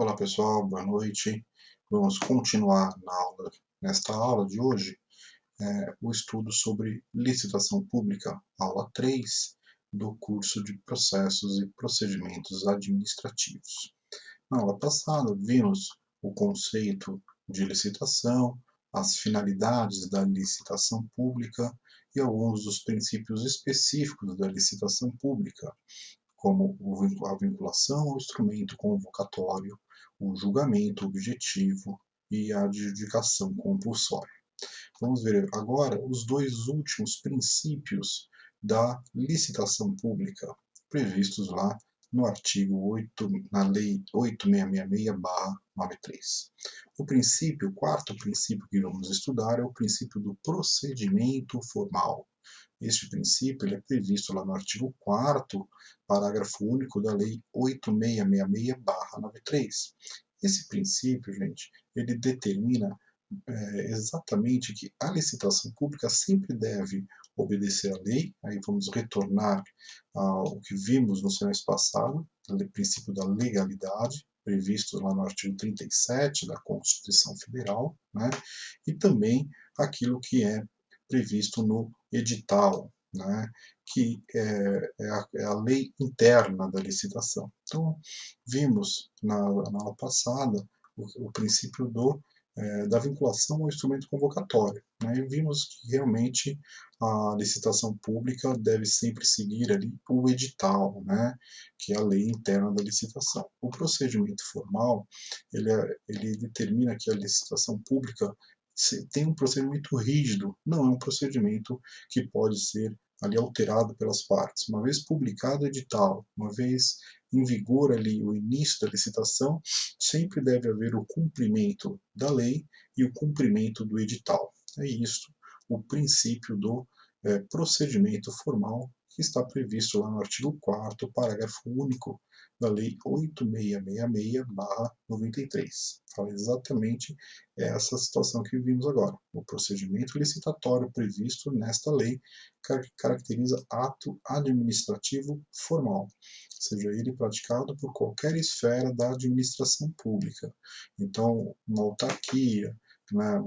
Olá pessoal, boa noite. Vamos continuar nesta aula de hoje, o estudo sobre licitação pública, aula 3 do curso de Processos e Procedimentos Administrativos. Na aula passada, vimos o conceito de licitação, as finalidades da licitação pública e alguns dos princípios específicos da licitação pública, como a vinculação ao instrumento convocatório, o julgamento objetivo e a adjudicação compulsória. Vamos ver agora os dois últimos princípios da licitação pública, previstos lá no artigo 8, na Lei 8666/93. O quarto princípio que vamos estudar é o princípio do procedimento formal. Este princípio ele é previsto lá no artigo 4º, parágrafo único da Lei 8666/93. Esse princípio, gente, ele determina exatamente que a licitação pública sempre deve obedecer à lei. Aí vamos retornar ao que vimos no semestre passado, o princípio da legalidade, previsto lá no artigo 37 da Constituição Federal, né? E também aquilo que é previsto no edital, né? Que é a lei interna da licitação. Então, vimos na aula passada o princípio da vinculação ao instrumento convocatório, né? E vimos que realmente a licitação pública deve sempre seguir ali o edital, né? Que é a lei interna da licitação. O procedimento formal, ele determina que a licitação pública tem um procedimento rígido, não é um procedimento que pode ser ali alterado pelas partes. Uma vez publicado o edital, uma vez em vigor ali o início da licitação, sempre deve haver o cumprimento da lei e o cumprimento do edital. É isso o princípio do procedimento formal que está previsto lá no artigo 4º, parágrafo único da Lei 8666/93. Fala exatamente essa situação que vimos agora. O procedimento licitatório previsto nesta lei caracteriza ato administrativo formal, seja ele praticado por qualquer esfera da administração pública. Então, uma autarquia, né,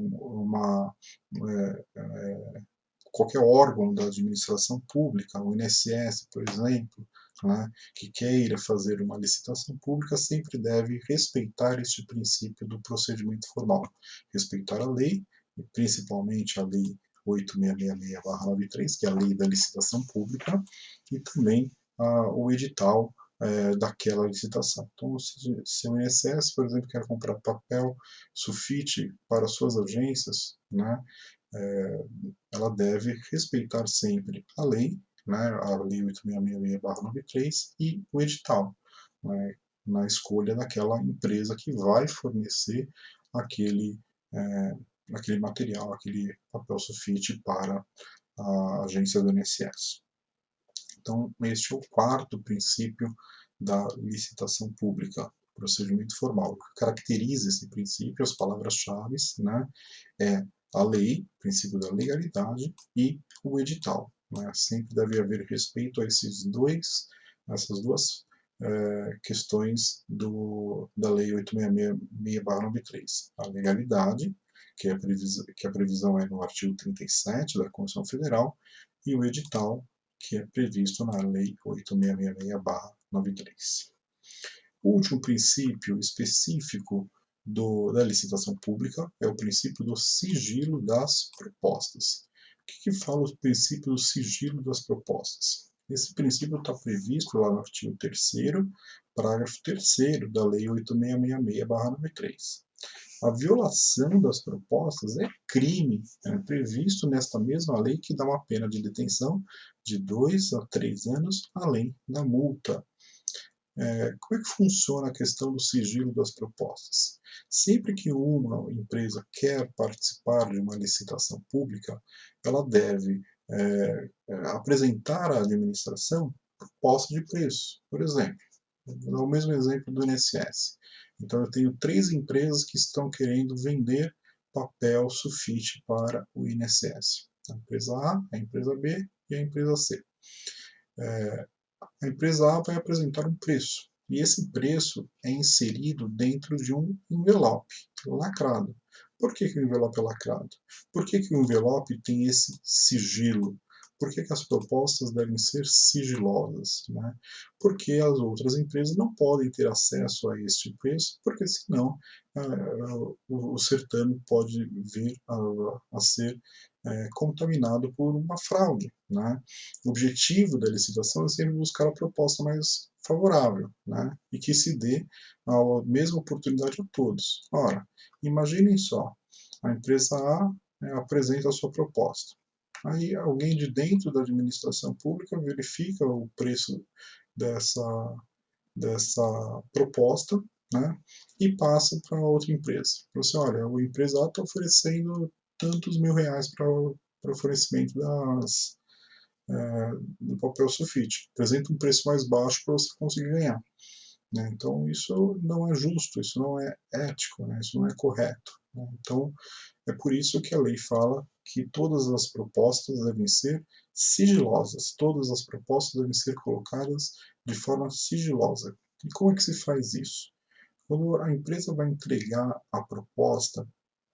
qualquer órgão da administração pública, o INSS, por exemplo, né, que queira fazer uma licitação pública, sempre deve respeitar este princípio do procedimento formal. Respeitar a lei, principalmente a Lei 8666/93, que é a Lei da Licitação Pública, e também o edital daquela licitação. Então, se o INSS, por exemplo, quer comprar papel sulfite para suas agências, né, ela deve respeitar sempre a lei, né, a Lei 8666/93 e o edital, né, na escolha daquela empresa que vai fornecer aquele, aquele material, aquele papel sulfite para a agência do INSS. Então, este é o quarto princípio da licitação pública, procedimento formal. O que caracteriza esse princípio, as palavras-chave, né, é a lei, princípio da legalidade, e o edital. Né? Sempre deve haver respeito a essas duas questões da Lei 8666/93. A legalidade, que a previsão é no artigo 37 da Constituição Federal, e o edital, que é previsto na Lei 8666/93. O último princípio específico da licitação pública é o princípio do sigilo das propostas. O que fala o princípio do sigilo das propostas? Esse princípio está previsto lá no artigo 3º, parágrafo 3º da Lei 8666/93. A violação das propostas é crime, previsto nesta mesma lei, que dá uma pena de detenção de 2 a 3 anos, além da multa. Como é que funciona a questão do sigilo das propostas? Sempre que uma empresa quer participar de uma licitação pública, ela deve apresentar à administração proposta de preço. Por exemplo, vou dar o mesmo exemplo do INSS. Então, eu tenho 3 empresas que estão querendo vender papel sulfite para o INSS. A empresa A, a empresa B e a empresa C. A empresa A vai apresentar um preço. E esse preço é inserido dentro de um envelope lacrado. Por que o envelope é lacrado? Por que o envelope tem esse sigilo? Por que as propostas devem ser sigilosas? Né? Porque as outras empresas não podem ter acesso a este preço, porque senão o certame pode vir a ser contaminado por uma fraude. Né? O objetivo da licitação é sempre buscar a proposta mais favorável, né? E que se dê a mesma oportunidade a todos. Ora, imaginem só, a empresa A apresenta a sua proposta. Aí alguém de dentro da administração pública verifica o preço dessa, dessa proposta, né? E passa para outra empresa. Você, olha, a empresa A está oferecendo tantos R$ 1.000 para o oferecimento do papel sulfite. Apresenta um preço mais baixo para você conseguir ganhar. Né? Então, isso não é justo, isso não é ético, né? Isso não é correto. Né? Então, é por isso que a lei fala que todas as propostas devem ser sigilosas, todas as propostas devem ser colocadas de forma sigilosa. E como é que se faz isso? Quando a empresa vai entregar a proposta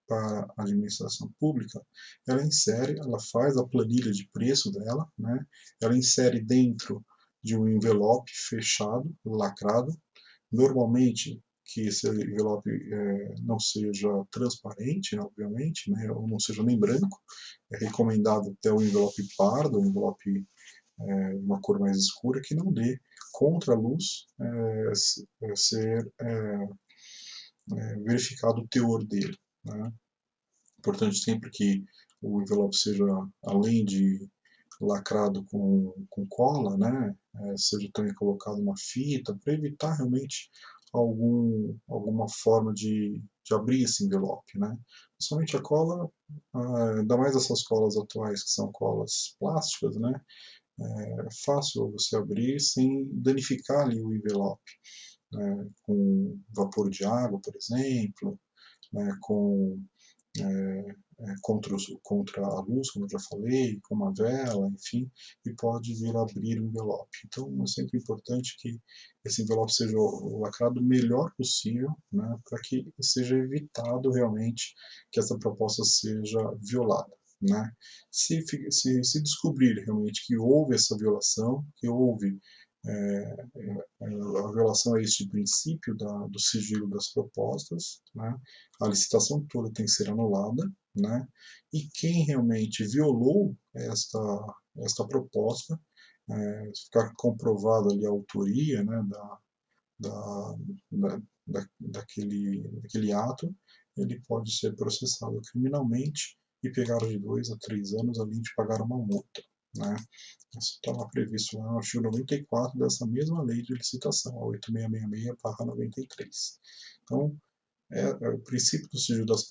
para a administração pública, ela faz a planilha de preço dela, né? Ela insere dentro de um envelope fechado, lacrado, normalmente que esse envelope não seja transparente, né, obviamente, né, ou não seja nem branco, é recomendado até o envelope pardo, o envelope uma cor mais escura, que não dê contra a luz ser verificado o teor dele. Né? Importante sempre que o envelope seja, além de lacrado com cola, né, seja também colocado uma fita, para evitar realmente alguma forma de abrir esse envelope. Né. Principalmente a cola, ainda mais essas colas atuais que são colas plásticas, né, é fácil você abrir sem danificar ali o envelope, né, com vapor de água, por exemplo, né, com contra a luz, como eu já falei, com uma vela, enfim, e pode vir a abrir o envelope. Então, é sempre importante que esse envelope seja lacrado o melhor possível, né, para que seja evitado realmente que essa proposta seja violada. Né? Se descobrir realmente que houve essa violação, que houve a violação a este princípio do sigilo das propostas, né? A licitação toda tem que ser anulada, né? E quem realmente violou esta proposta, ficar comprovada ali a autoria, né, da, daquele ato, ele pode ser processado criminalmente e pegar de 2 a 3 anos, além de pagar uma multa. Né? Isso estava previsto lá no artigo 94 dessa mesma lei de licitação, a 8666/93. Então, o princípio do sigilo das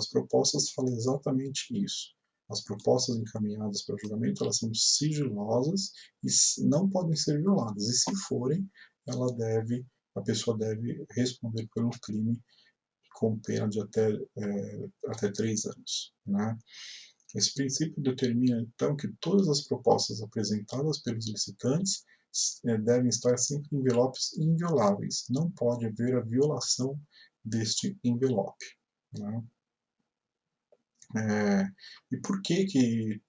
propostas fala exatamente isso. As propostas encaminhadas para julgamento, elas são sigilosas e não podem ser violadas. E se forem, a pessoa deve responder pelo crime com pena de até 3 anos. Né? Esse princípio determina, então, que todas as propostas apresentadas pelos licitantes devem estar sempre em envelopes invioláveis. Não pode haver a violação deste envelope. Né? E por que e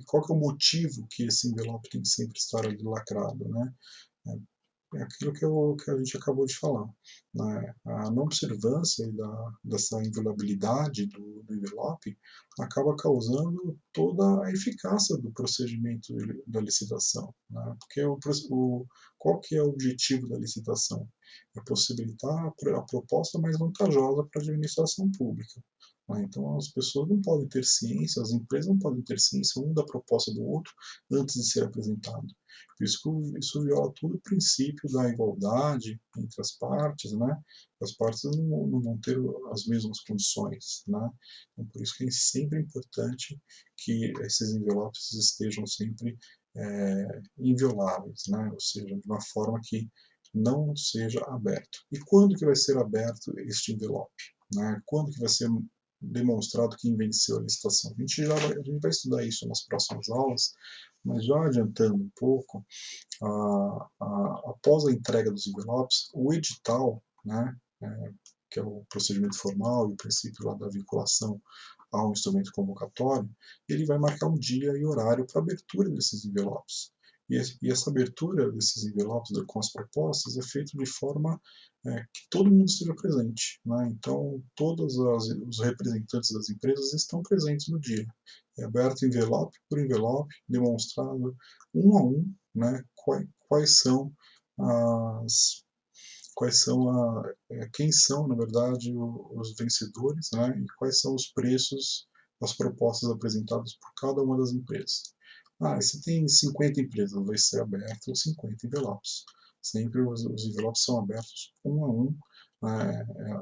qual que é o motivo que esse envelope tem que sempre estar ali lacrado? Né? É aquilo que a gente acabou de falar. Né? A não observância dessa inviolabilidade do envelope acaba causando toda a eficácia do procedimento da licitação. Né? Porque qual que é o objetivo da licitação? É possibilitar a proposta mais vantajosa para a administração pública. Né? Então, as pessoas não podem ter ciência, as empresas não podem ter ciência um da proposta do outro antes de ser apresentado. Por isso que isso viola todo o princípio da igualdade entre as partes, né? As partes não vão ter as mesmas condições, né? Então, por isso que é sempre importante que esses envelopes estejam sempre invioláveis, né? Ou seja, de uma forma que não seja aberto. E quando que vai ser aberto este envelope? Né? Quando que vai ser demonstrado quem venceu a licitação? A gente vai estudar isso nas próximas aulas, Mas já adiantando um pouco, após a entrega dos envelopes, o edital, né, que é o procedimento formal e o princípio lá da vinculação ao instrumento convocatório, ele vai marcar um dia e horário para abertura desses envelopes. E essa abertura desses envelopes com as propostas é feita de forma que todo mundo esteja presente. Né? Então, todos os representantes das empresas estão presentes no dia. É aberto envelope por envelope, demonstrado um a um, né, quais são as quem são, na verdade, os vencedores, né, e quais são os preços das propostas apresentadas por cada uma das empresas. Se tem 50 empresas, vai ser aberto os 50 envelopes. Sempre os envelopes são abertos um a um,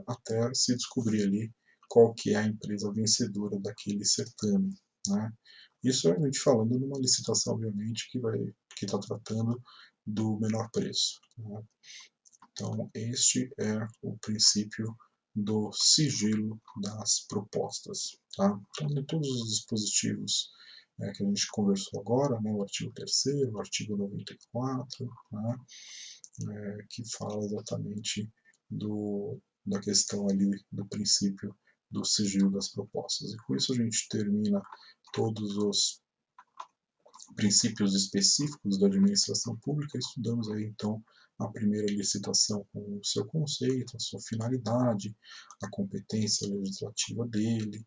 até se descobrir ali qual que é a empresa vencedora daquele certame. Né? Isso é a gente falando numa licitação, obviamente, que está tratando do menor preço. Né? Então, este é o princípio do sigilo das propostas. Tá? Então, em todos os dispositivos que a gente conversou agora, né, o artigo 3º, o artigo 94, né, que fala exatamente da questão ali do princípio do sigilo das propostas. E com isso a gente termina todos os princípios específicos da administração pública. Estudamos aí então a primeira licitação com o seu conceito, a sua finalidade, a competência legislativa dele,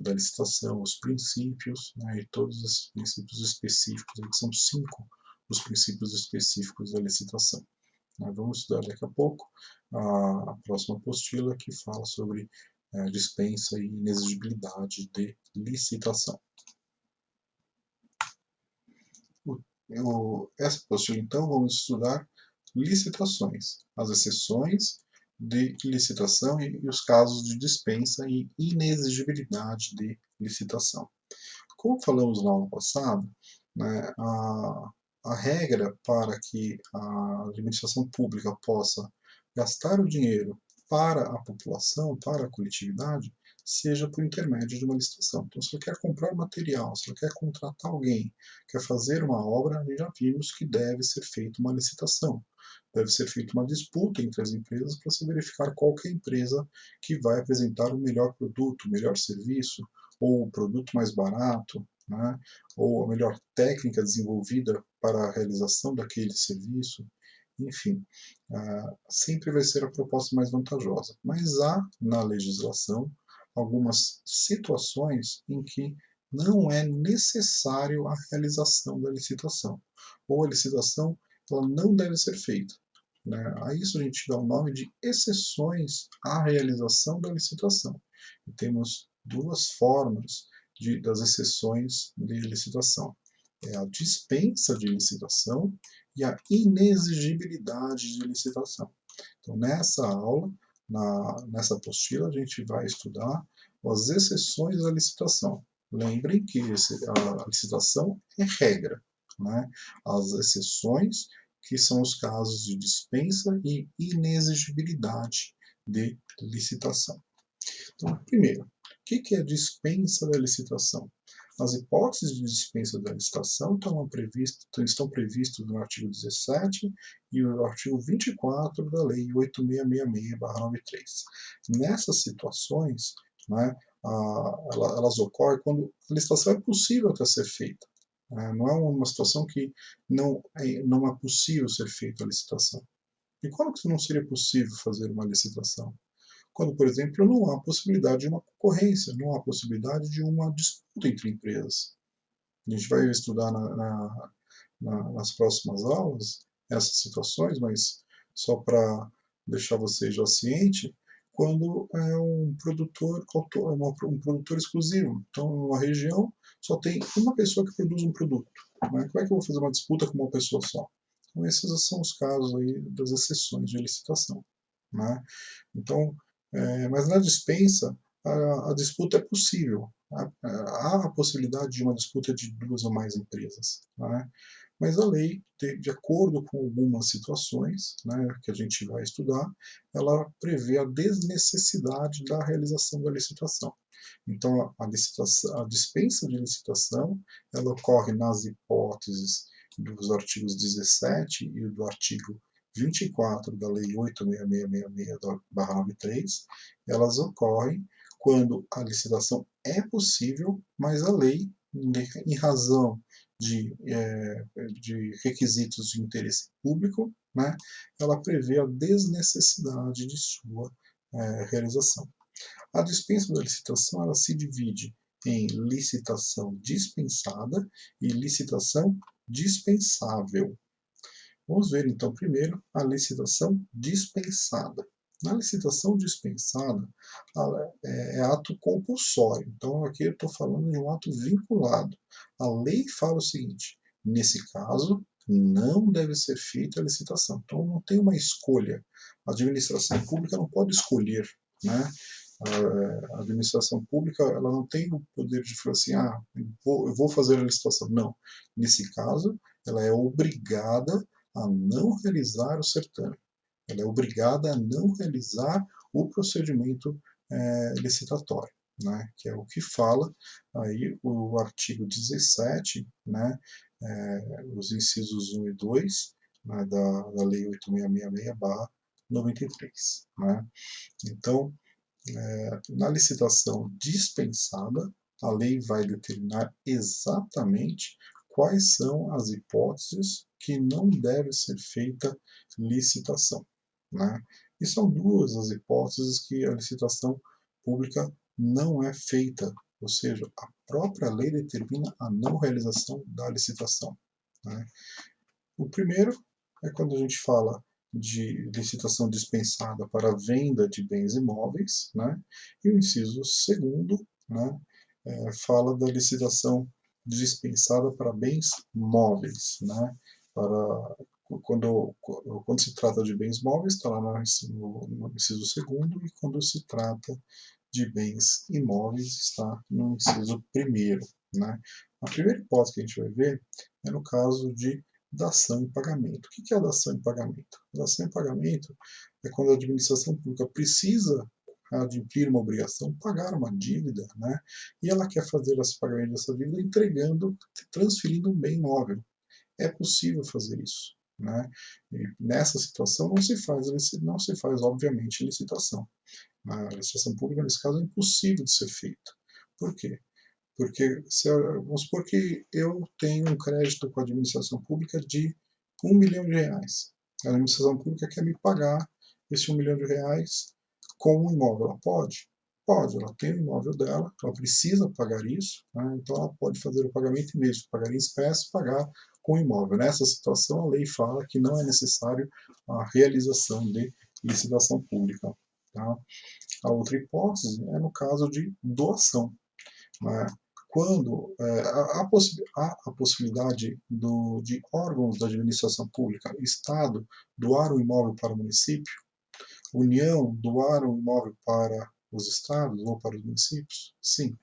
da licitação, os princípios, né, e todos esses princípios específicos, que são 5 os princípios específicos da licitação. Vamos estudar daqui a pouco a próxima apostila, que fala sobre dispensa e inexigibilidade de licitação. Essa apostila, então, vamos estudar licitações, as exceções de licitação e os casos de dispensa e inexigibilidade de licitação. Como falamos na aula passada, né, a regra para que a administração pública possa gastar o dinheiro para a população, para a coletividade, seja por intermédio de uma licitação. Então, se ela quer comprar material, se ela quer contratar alguém, quer fazer uma obra, nós já vimos que deve ser feita uma licitação. Deve ser feita uma disputa entre as empresas para se verificar qual que é a empresa que vai apresentar o melhor produto, o melhor serviço, ou o produto mais barato, né? Ou a melhor técnica desenvolvida para a realização daquele serviço. Enfim, sempre vai ser a proposta mais vantajosa. Mas há na legislação algumas situações em que não é necessário a realização da licitação, ou a licitação ela não deve ser feita. Né? A isso a gente dá o nome de exceções à realização da licitação. E temos duas formas das exceções de licitação. É a dispensa de licitação e a inexigibilidade de licitação. Então, nessa aula, nessa apostila, a gente vai estudar as exceções da licitação. Lembrem que a licitação é regra. Né? As exceções, que são os casos de dispensa e inexigibilidade de licitação. Então, primeiro, o que é a dispensa da licitação? As hipóteses de dispensa da licitação estão previstas no artigo 17 e no artigo 24 da Lei 8666/93. Nessas situações, né, elas ocorrem quando a licitação é possível até ser feita. Não é uma situação que não é possível ser feita a licitação. E quando que não seria possível fazer uma licitação? Quando, por exemplo, não há possibilidade de uma concorrência, não há possibilidade de uma disputa entre empresas. A gente vai estudar nas próximas aulas essas situações, mas só para deixar vocês já cientes, quando é um produtor exclusivo. Então, numa região só tem uma pessoa que produz um produto. Né? Como é que eu vou fazer uma disputa com uma pessoa só? Então, esses são os casos aí das exceções de licitação. Né? Então, mas na dispensa, a disputa é possível. Há a possibilidade de uma disputa de duas ou mais empresas. Né? mas a lei, de acordo com algumas situações, né, que a gente vai estudar, ela prevê a desnecessidade da realização da licitação. Então, a dispensa de licitação, ela ocorre nas hipóteses dos artigos 17 e do artigo 24 da Lei 8.6666/93, elas ocorrem quando a licitação é possível, mas a lei, em razão de requisitos de interesse público, né, ela prevê a desnecessidade de sua realização. A dispensa da licitação ela se divide em licitação dispensada e licitação dispensável. Vamos ver então primeiro a licitação dispensada. Na licitação dispensada, é ato compulsório. Então, aqui eu estou falando de um ato vinculado. A lei fala o seguinte: nesse caso, não deve ser feita a licitação. Então, não tem uma escolha. A administração pública não pode escolher, né? A administração pública ela não tem o poder de falar assim, eu vou fazer a licitação. Não. Nesse caso, ela é obrigada a não realizar o certame. Ela é obrigada a não realizar o procedimento licitatório, né, que é o que fala aí o artigo 17, né, os incisos 1 e 2, né, da Lei 8666/93. Né. Então, na licitação dispensada, a lei vai determinar exatamente quais são as hipóteses que não deve ser feita licitação. Né? E são duas as hipóteses que a licitação pública não é feita, ou seja, a própria lei determina a não realização da licitação. Né? O primeiro é quando a gente fala de licitação dispensada para a venda de bens imóveis, né? E o inciso segundo, né, fala da licitação dispensada para bens móveis, né? Para quando se trata de bens móveis, está lá no inciso segundo, e quando se trata de bens imóveis, está no inciso primeiro. Né? A primeira hipótese que a gente vai ver é no caso de dação em pagamento. O que é a dação em pagamento? A dação em pagamento é quando a administração pública precisa adquirir uma obrigação, pagar uma dívida, né? E ela quer fazer esse pagamento dessa dívida entregando, transferindo um bem imóvel. É possível fazer isso. Né? E nessa situação não se faz, obviamente, licitação. A licitação pública, nesse caso, é impossível de ser feita. Por quê? Porque, vamos supor que eu tenho um crédito com a administração pública de R$ 1 milhão. A administração pública quer me pagar esse R$ 1 milhão com um imóvel. Ela pode? Pode, ela tem o imóvel dela, ela precisa pagar isso, né? Então ela pode fazer o pagamento em vez de pagar em espécie, pagar com o imóvel. Nessa situação, a lei fala que não é necessário a realização de licitação pública. Tá? A outra hipótese é no caso de doação. Né? Quando há a possibilidade de órgãos da administração pública, Estado, doar o imóvel para o município, União doar o imóvel para os estados ou para os municípios? Sim.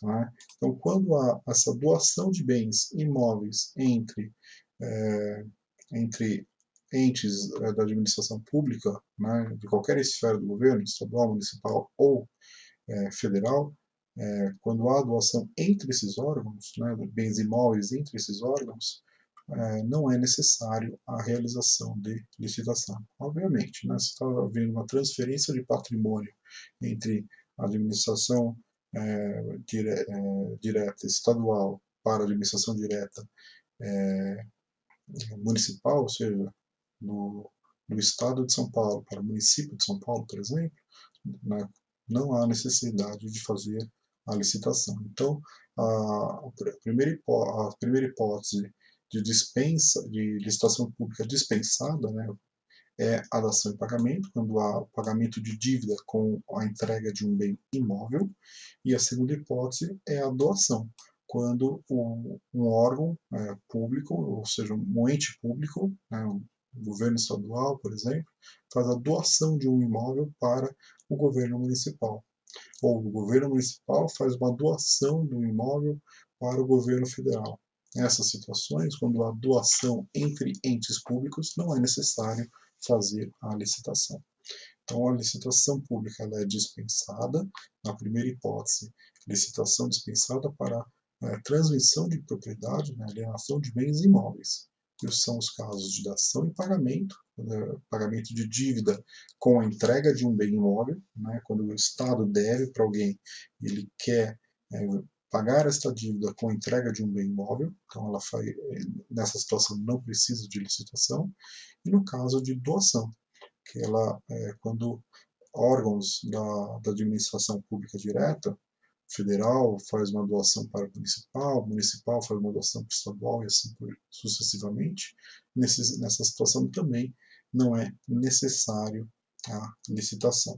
Né? Então, quando há essa doação de bens imóveis entre entes da administração pública, né, de qualquer esfera do governo, estadual, municipal ou federal, quando há doação entre esses órgãos, né, bens imóveis entre esses órgãos, não é necessário a realização de licitação. Obviamente, né, se está havendo uma transferência de patrimônio entre a administração direta estadual para a administração direta municipal, ou seja, do Estado de São Paulo para o município de São Paulo, por exemplo, né, não há necessidade de fazer a licitação. Então, a primeira hipótese de dispensa, de licitação pública dispensada, né, é a dação em pagamento, quando há pagamento de dívida com a entrega de um bem imóvel, e a segunda hipótese é a doação, quando um órgão público, ou seja, um ente público, né, o governo estadual, por exemplo, faz a doação de um imóvel para o governo municipal. Ou o governo municipal faz uma doação do imóvel para o governo federal. Nessas situações, quando há doação entre entes públicos, não é necessário fazer a licitação. Então, a licitação pública ela é dispensada, na primeira hipótese, licitação dispensada para transmissão de propriedade, alienação de bens imóveis, que são os casos de dação e pagamento, pagamento de dívida com a entrega de um bem imóvel, quando o Estado deve para alguém, ele quer pagar esta dívida com a entrega de um bem imóvel, então ela faz, nessa situação não precisa de licitação, e no caso de doação, que ela quando órgãos da administração pública direta, federal faz uma doação para o municipal, municipal faz uma doação para o estadual e assim sucessivamente, nessa situação também não é necessário a licitação.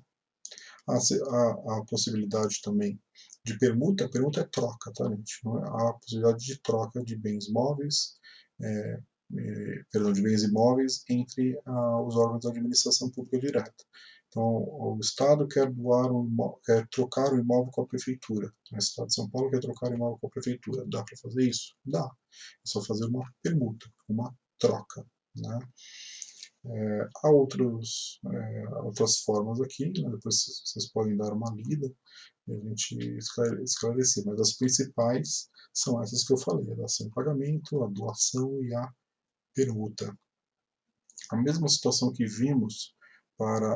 A possibilidade também de permuta, a permuta é troca, tá, gente? Não é a possibilidade de troca de bens móveis, de bens imóveis entre os órgãos da administração pública direta. Então, o Estado quer quer trocar o imóvel com a prefeitura. O Estado de São Paulo quer trocar o imóvel com a prefeitura. Dá para fazer isso? Dá. É só fazer uma permuta, uma troca, né? Há outras formas aqui, né? Depois vocês podem dar uma lida e a gente esclarecer, mas as principais são essas que eu falei: a dação em pagamento, a doação e a permuta. A mesma situação que vimos para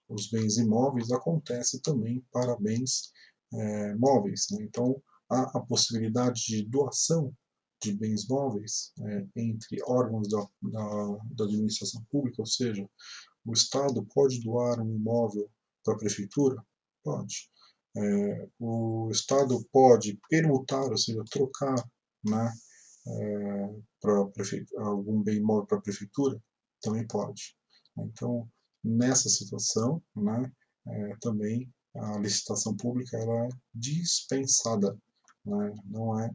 os bens imóveis acontece também para bens móveis, né? Então, há a possibilidade de doação de bens móveis entre órgãos da administração pública, ou seja, o Estado pode doar um imóvel para a prefeitura? Pode. O Estado pode permutar, ou seja, trocar, né, algum bem imóvel para a prefeitura? Também pode. Então, nessa situação, né, também a licitação pública ela é dispensada, né? Não há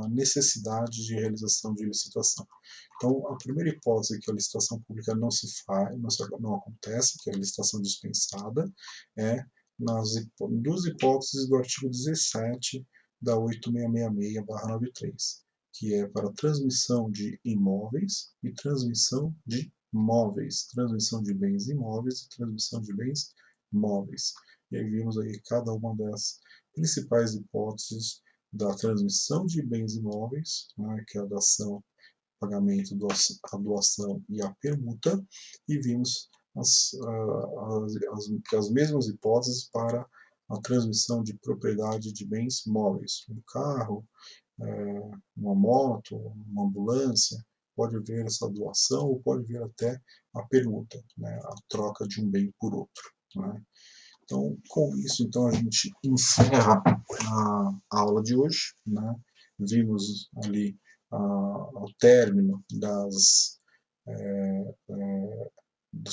necessidade de realização de licitação. Então, a primeira hipótese que a licitação pública não se faz, não acontece, que é a licitação dispensada, é nas duas hipóteses do artigo 17 da 8666/93, que é para transmissão de imóveis e transmissão de móveis, transmissão de bens imóveis e transmissão de bens móveis. E aí vimos aí cada uma das principais hipóteses da transmissão de bens imóveis, né, que é a dação, pagamento, a doação e a permuta, e vimos as mesmas hipóteses para a transmissão de propriedade de bens móveis, um carro, uma moto, uma ambulância, pode haver essa doação ou pode haver até a permuta, né, a troca de um bem por outro, né? Então, com isso, então, a gente encerra a aula de hoje, né? Vimos ali ao término dos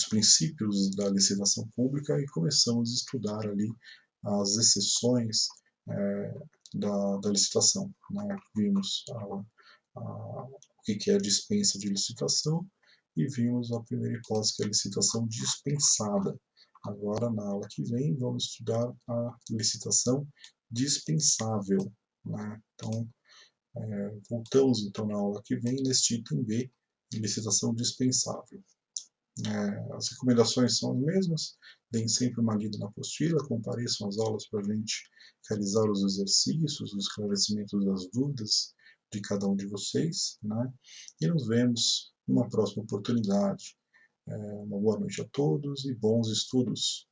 princípios da licitação pública e começamos a estudar ali as exceções da licitação, né? Vimos o que é a dispensa de licitação e vimos a primeira hipótese, que é a licitação dispensada. Agora, na aula que vem, vamos estudar a licitação dispensável, né? Então, voltamos então na aula que vem neste item B, licitação dispensável. As recomendações são as mesmas, deem sempre uma lida na apostila, compareçam às aulas para a gente realizar os exercícios, os esclarecimentos das dúvidas de cada um de vocês, né? E nos vemos numa próxima oportunidade. Uma boa noite a todos e bons estudos.